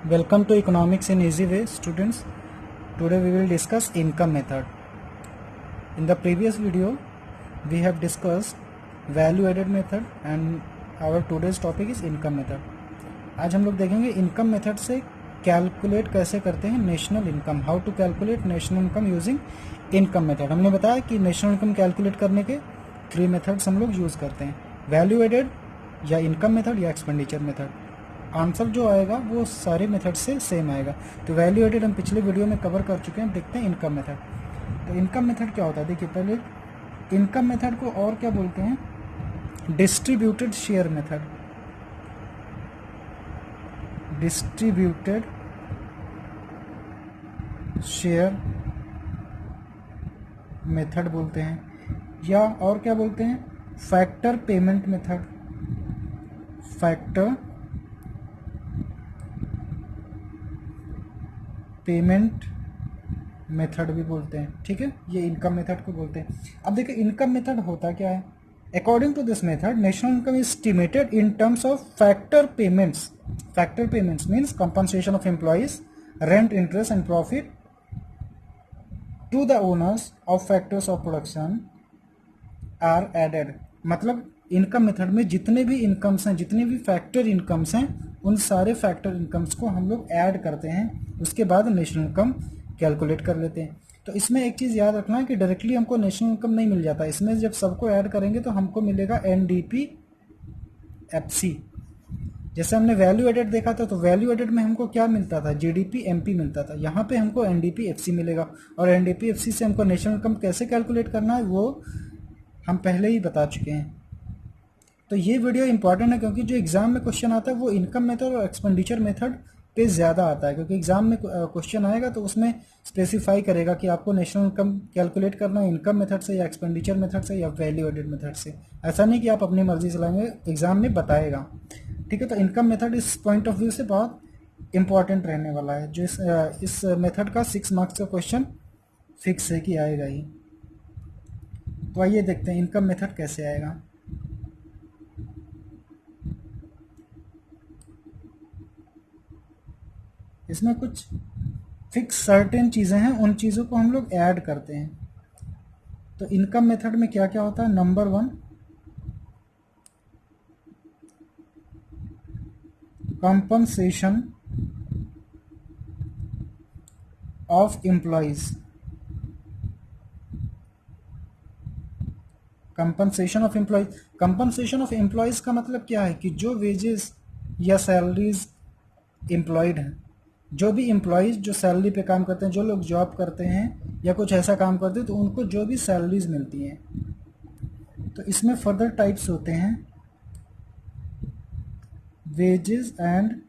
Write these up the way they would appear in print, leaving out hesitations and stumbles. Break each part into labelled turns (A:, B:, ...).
A: Welcome to Economics in Easy Way, students. Today we will discuss income method. In the previous video, we have discussed value added method and our today's topic is income method. आज हम लोग देखेंगे income method से calculate कैसे करते हैं national income. How to calculate national income using income method. हमने बताया कि नेशनल इनकम कैलकुलेट करने के 3 मेथड्स हम लोग यूज़ करते हैं, वैल्यू एडेड या इनकम मेथड या एक्सपेंडिचर मेथड. आंसर जो आएगा वो सारे मेथड से सेम आएगा. तो वैल्यू एडेड हम पिछले वीडियो में कवर कर चुके हैं. देखते हैं इनकम मेथड. तो इनकम मेथड क्या होता है, देखिए पहले इनकम मेथड को और क्या बोलते हैं, distributed share method. Distributed share method बोलते हैं, या और क्या बोलते हैं, factor payment method. Factor payment method भी बोलते हैं. ठीक है, ये इनकम मेथड को बोलते हैं. अब देखिए इनकम मेथड होता क्या है. According to this method national income is estimated in terms of factor payments. Factor payments means compensation of employees, rent, interest and profit to the owners of factors of production are added. मतलब income method में जितने भी incomes हैं, जितने भी factor incomes हैं, उन सारे फैक्टर इनकम्स को हम लोग ऐड करते हैं. उसके बाद नेशनल इनकम कैलकुलेट कर लेते हैं. तो इसमें एक चीज़ याद रखना है कि डायरेक्टली हमको नेशनल इनकम नहीं मिल जाता. इसमें जब सबको ऐड करेंगे तो हमको मिलेगा एनडीपी एफसी. जैसे हमने वैल्यू एडेड देखा था, तो वैल्यू एडेड में हमको क्या मिलता था, जीडीपी एमपी मिलता था. यहाँ पे हमको एनडीपी एफसी मिलेगा. और एनडीपी एफसी से हमको नेशनल इनकम कैसे कैलकुलेट करना है वो हम पहले ही बता चुके हैं. तो ये वीडियो इंपॉर्टेंट है क्योंकि जो एग्जाम में क्वेश्चन आता है वो इनकम मेथड और एक्सपेंडिचर मेथड पे ज़्यादा आता है. क्योंकि एग्जाम में क्वेश्चन आएगा तो उसमें स्पेसिफाई करेगा कि आपको नेशनल इनकम कैलकुलेट करना है इनकम मेथड से या एक्सपेंडिचर मेथड से या वैल्यू एडेड मेथड से. ऐसा नहीं कि आप अपनी मर्जी चलाएंगे, एग्जाम में बताएगा. ठीक है, तो इनकम मेथड इस पॉइंट ऑफ व्यू से बहुत इंपॉर्टेंट रहने वाला है. जो इस मेथड का 6 मार्क्स का क्वेश्चन फिक्स है कि आएगा ही. तो आइए देखते हैं इनकम मेथड कैसे आएगा. इसमें कुछ फिक्स सर्टेन चीज़ें हैं, उन चीज़ों को हम लोग ऐड करते हैं. तो इनकम मेथड में क्या क्या होता है, number 1 compensation of employees. Compensation of employees. Compensation of employees का मतलब क्या है कि जो वेजेस या सैलरीज एम्प्लॉयड हैं, जो भी एम्प्लॉयज़ जो सैलरी पे काम करते हैं, जो लोग जॉब करते हैं या कुछ ऐसा काम करते हैं, तो उनको जो भी सैलरीज मिलती हैं. तो इसमें फर्दर टाइप्स होते हैं, wages and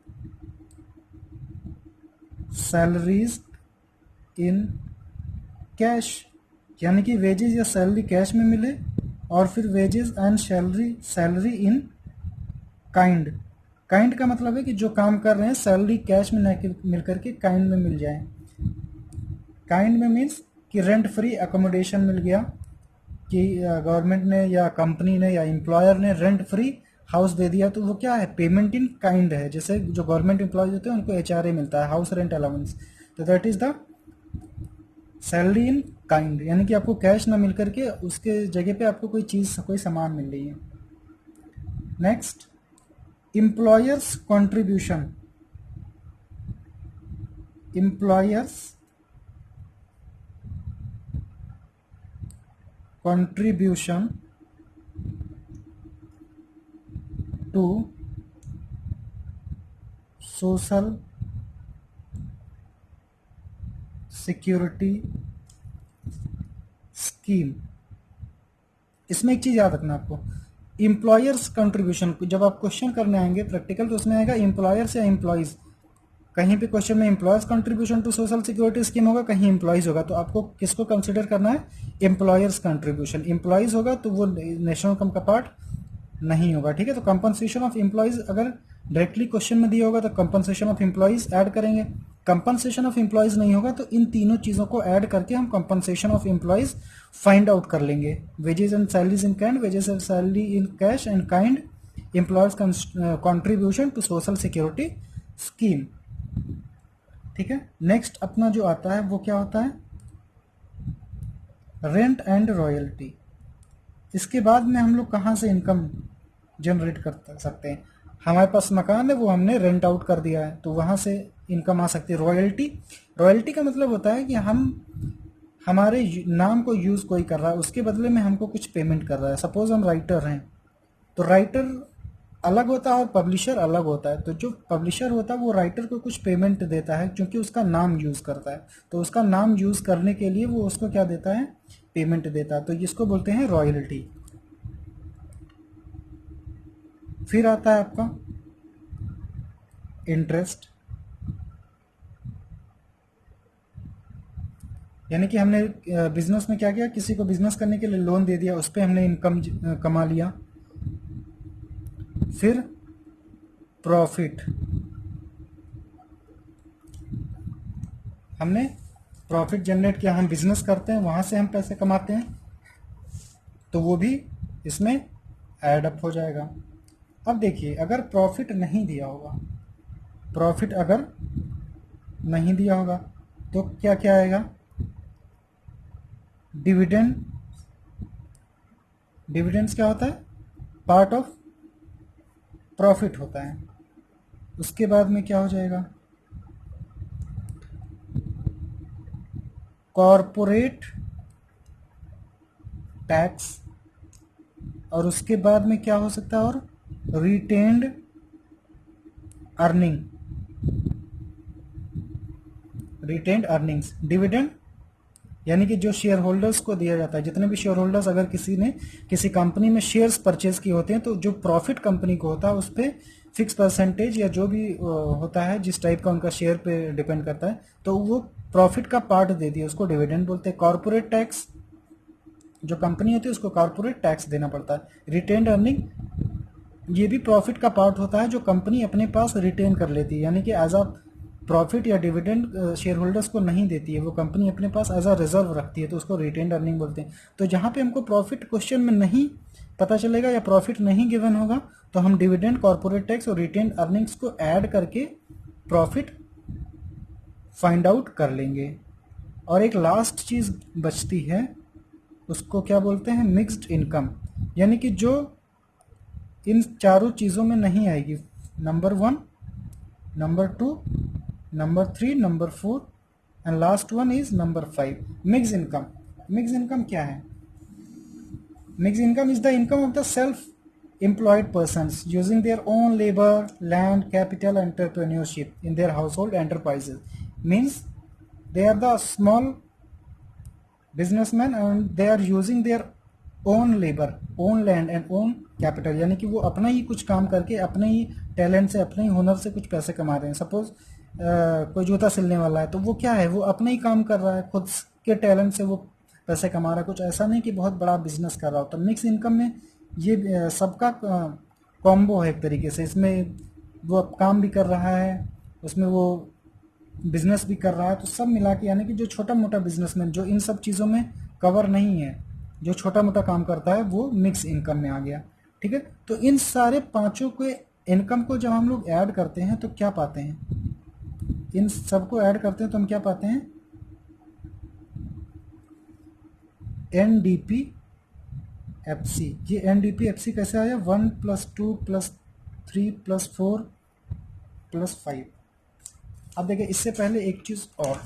A: salaries in cash. यानी कि वेजेस या सैलरी कैश में मिले, और फिर wages and salary in kind. Kind का मतलब है कि जो काम कर रहे हैं सैलरी कैश में न मिल करके काइंड में मिल जाए. काइंड में मीन्स कि रेंट फ्री अकोमोडेशन मिल गया, कि गवर्नमेंट ने या कंपनी ने या एम्प्लॉयर ने रेंट फ्री हाउस दे दिया, तो वो क्या है, पेमेंट इन काइंड है. जैसे जो गवर्नमेंट एम्प्लॉयज होते हैं उनको एचआरए मिलता है, हाउस रेंट अलाउंस. तो that is the salary in kind. यानी कि आपको कैश ना मिल करके उसके जगह पे आपको कोई चीज़, कोई सामान मिल रही है. Next, employers contribution. Employers contribution to social security scheme. इसमें एक चीज़ याद रखना आपको, एम्प्लॉयर्स कंट्रीब्यूशन. जब आप क्वेश्चन करने आएंगे प्रैक्टिकल तो उसमें आएगा एम्प्लॉयर्स या एम्प्लॉयज़. कहीं पे क्वेश्चन में employers contribution to social security scheme होगा, कहीं एम्प्लॉयज़ होगा. तो आपको किसको कंसिडर करना है, एम्प्लॉयर्स कंट्रीब्यूशन. एम्प्लॉयज़ होगा तो वो नेशनल इनकम का पार्ट नहीं होगा. ठीक है, तो कंपनसेशन ऑफ एम्प्लॉयज़ अगर डायरेक्टली क्वेश्चन में दिया होगा तो कंपनसेशन ऑफ एम्प्लॉयज़ ऐड करेंगे. कंपनसेशन ऑफ एम्प्लॉयज़ नहीं होगा तो इन तीनों चीज़ों को ऐड करके हम compensation of employees find out कर लेंगे. Wages and salaries in kind, wages and salary in cash and kind, employers contribution to social security scheme. ठीक है। नेक्स्ट अपना जो आता है वो क्या होता है, रेंट एंड रॉयल्टी। इसके बाद में हम लोग कहाँ से इनकम जनरेट कर सकते हैं, हमारे पास मकान है वो हमने रेंट आउट कर दिया है तो वहाँ से इनकम आ सकती है। रॉयल्टी, रॉयल्टी का मतलब होता है कि हम हमारे नाम को यूज़ कोई कर रहा है, उसके बदले में हमको कुछ पेमेंट कर रहा है। सपोज हम राइटर हैं तो राइटर अलग होता है और पब्लिशर अलग होता है। तो जो पब्लिशर होता है वो राइटर को कुछ पेमेंट देता है क्योंकि उसका नाम यूज़ करता है, तो उसका नाम यूज़ करने के लिए वो उसको क्या देता है, पेमेंट देता है, तो इसको बोलते हैं रॉयल्टी। फिर आता है आपका इंटरेस्ट, यानी कि हमने बिजनेस में क्या किया, किसी को बिजनेस करने के लिए लोन दे दिया, उस पर हमने इनकम कमा लिया। फिर प्रॉफिट, हमने प्रॉफिट जनरेट किया, हम बिजनेस करते हैं वहाँ से हम पैसे कमाते हैं, तो वो भी इसमें ऐड अप हो जाएगा। अब देखिए अगर प्रॉफिट नहीं दिया होगा, प्रॉफिट अगर नहीं दिया होगा तो क्या क्या आएगा, डिविडेंड। डिविडेंड्स क्या होता है, पार्ट ऑफ प्रॉफिट होता है। उसके बाद में क्या हो जाएगा, कॉरपोरेट टैक्स, और उसके बाद में क्या हो सकता है, और retained earning, retained earnings. Dividend यानी कि जो शेयर होल्डर्स को दिया जाता है, जितने भी शेयर होल्डर्स अगर किसी ने किसी कंपनी में शेयर्स परचेज किए होते हैं तो जो प्रॉफिट कंपनी को होता है उस पर फिक्स परसेंटेज या जो भी होता है, जिस टाइप का उनका शेयर पे डिपेंड करता है, तो वो प्रॉफिट का पार्ट दे दिया, उसको डिविडेंड बोलते हैं। कॉर्पोरेट टैक्स, जो कंपनी होती है उसको कॉर्पोरेट टैक्स देना पड़ता है। रिटेन्ड अर्निंग, ये भी प्रॉफिट का पार्ट होता है जो कंपनी अपने पास रिटेन कर लेती है, यानी कि एज अ प्रॉफिट या डिविडेंड शेयर होल्डर्स को नहीं देती है, वो कंपनी अपने पास एज अ रिजर्व रखती है, तो उसको रिटेन्ड अर्निंग बोलते हैं। तो जहाँ पे हमको प्रॉफिट क्वेश्चन में नहीं पता चलेगा या प्रॉफिट नहीं गिवन होगा तो हम डिविडेंड, कॉर्पोरेट टैक्स और रिटेन्ड अर्निंग्स को ऐड करके प्रॉफिट फाइंड आउट कर लेंगे। और एक लास्ट चीज़ बचती है, उसको क्या बोलते हैं, मिक्स्ड इनकम, यानी कि जो इन चारों चीज़ों में नहीं आएगी, number 1, number 2, number 3, number 4 and last one is number 5, mix income. Mix income क्या है, mix income is the income of the self employed persons using their own labor, land, capital, entrepreneurship in their household enterprises. Means they are the small businessmen and they are using their own labor, own land and own capital, यानी कि वो अपना ही कुछ काम करके अपने ही talent से, अपने ही हुनर से कुछ पैसे कमा रहे हैं। सपोज कोई जूता सिलने वाला है तो वो क्या है, वो अपना ही काम कर रहा है, खुद के टैलेंट से वो पैसे कमा रहा है, कुछ ऐसा नहीं कि बहुत बड़ा बिजनेस कर रहा हो। तो मिक्स इनकम में ये सबका कॉम्बो है एक तरीके से, इसमें वो काम भी कर रहा है, उसमें वो बिजनेस भी कर रहा है, तो सब मिला के, यानी कि जो छोटा मोटा बिजनेसमैन जो इन सब चीज़ों में कवर नहीं है, जो छोटा मोटा काम करता है, वो मिक्स इनकम में आ गया। ठीक है, तो इन सारे पांचों के इनकम को जब हम लोग ऐड करते हैं तो क्या पाते हैं, इन सबको ऐड करते हैं तो हम क्या पाते हैं, NDP FC। ये NDP FC कैसे आया, 1 + 2 + 3 + 4 + 5। अब देखिए इससे पहले एक चीज़ और,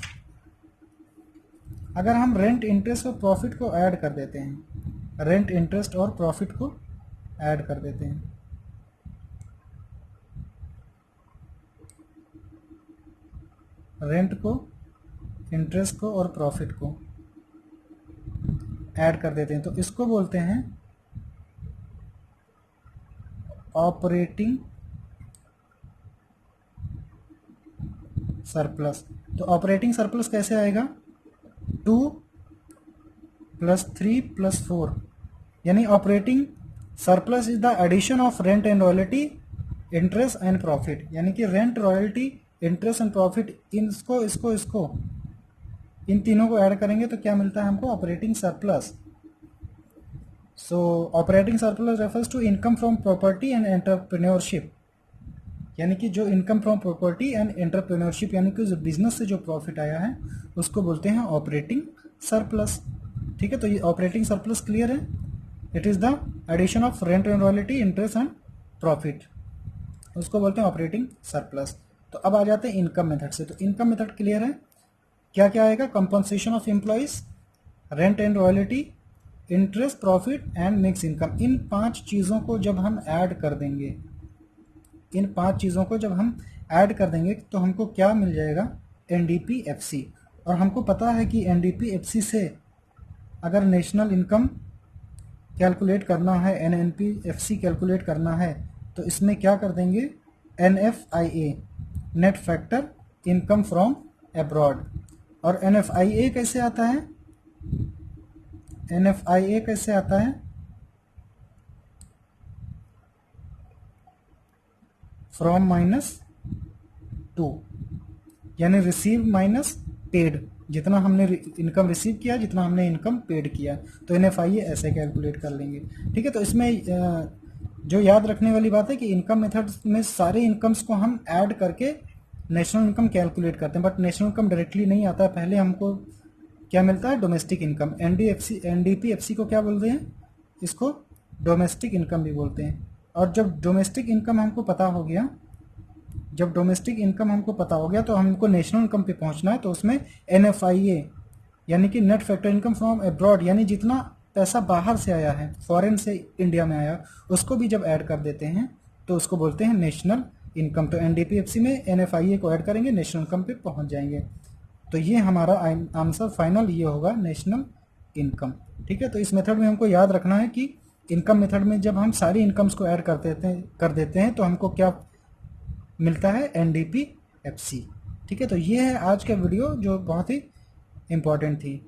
A: अगर हम रेंट, इंटरेस्ट और प्रॉफिट को ऐड कर देते हैं, रेंट, इंटरेस्ट और प्रॉफिट को ऐड कर देते हैं, रेंट को, इंटरेस्ट को और प्रॉफिट को ऐड कर देते हैं, तो इसको बोलते हैं ऑपरेटिंग सरप्लस। तो ऑपरेटिंग सरप्लस कैसे आएगा, 2 + 3 + 4, यानी operating surplus is the addition of rent and royalty, interest and profit, यानी कि rent, royalty, interest and profit, इसको इन तीनों को ऐड करेंगे तो क्या मिलता है हमको, operating surplus. So operating surplus refers to income from property and entrepreneurship यानी कि जो income from property and entrepreneurship यानी कि जो बिजनेस से जो प्रॉफिट आया है उसको बोलते हैं ऑपरेटिंग सरप्लस। ठीक है, तो ये ऑपरेटिंग सरप्लस क्लियर है। It is the addition of rent and royalty, interest and profit, उसको बोलते हैं ऑपरेटिंग सरप्लस। तो अब आ जाते हैं इनकम मेथड से। तो इनकम मेथड क्लियर है, क्या क्या आएगा, compensation of employees, rent and royalty, interest, profit and mix income. इन 5 चीज़ों को जब हम ऐड कर देंगे, इन 5 चीज़ों को जब हम ऐड कर देंगे तो हमको क्या मिल जाएगा, NDP-FC। और हमको पता है कि NDP-FC से अगर नेशनल इनकम कैलकुलेट करना है, NNP-FC कैलकुलेट करना है, तो इसमें क्या कर देंगे, NFIA, net factor income from abroad. और NFIA कैसे आता है, NFIA कैसे आता है, फ्रॉम -2, यानी रिसीव माइनस पेड, जितना हमने इनकम रिसीव किया, जितना हमने इनकम पेड किया, तो NFIA ऐसे कैलकुलेट कर लेंगे। ठीक है, तो इसमें जो याद रखने वाली बात है कि इनकम मेथड में सारे इनकम्स को हम ऐड करके नेशनल इनकम कैलकुलेट करते हैं, बट नेशनल इनकम डायरेक्टली नहीं आता है। पहले हमको क्या मिलता है, डोमेस्टिक इनकम। NDP-FC को क्या बोलते हैं, इसको डोमेस्टिक इनकम भी बोलते हैं। और जब डोमेस्टिक इनकम हमको पता हो गया, जब डोमेस्टिक इनकम हमको पता हो गया तो हमको नेशनल इनकम पे पहुंचना है, तो उसमें NFIA यानी कि net factor income from abroad, यानी जितना पैसा बाहर से आया है, फॉरेन से इंडिया में आया, उसको भी जब ऐड कर देते हैं तो उसको बोलते हैं नेशनल इनकम। तो NDP-FC में NFIA को ऐड करेंगे, नेशनल इनकम पे पहुंच जाएंगे। तो ये हमारा आंसर फाइनल ये होगा, नेशनल इनकम। ठीक है, तो इस मेथड में हमको याद रखना है कि इनकम मेथड में जब हम सारी इनकम्स को ऐड कर देते हैं तो हमको क्या मिलता है, NDP-FC। ठीक है, तो ये है आज का वीडियो जो बहुत ही इम्पोर्टेंट थी।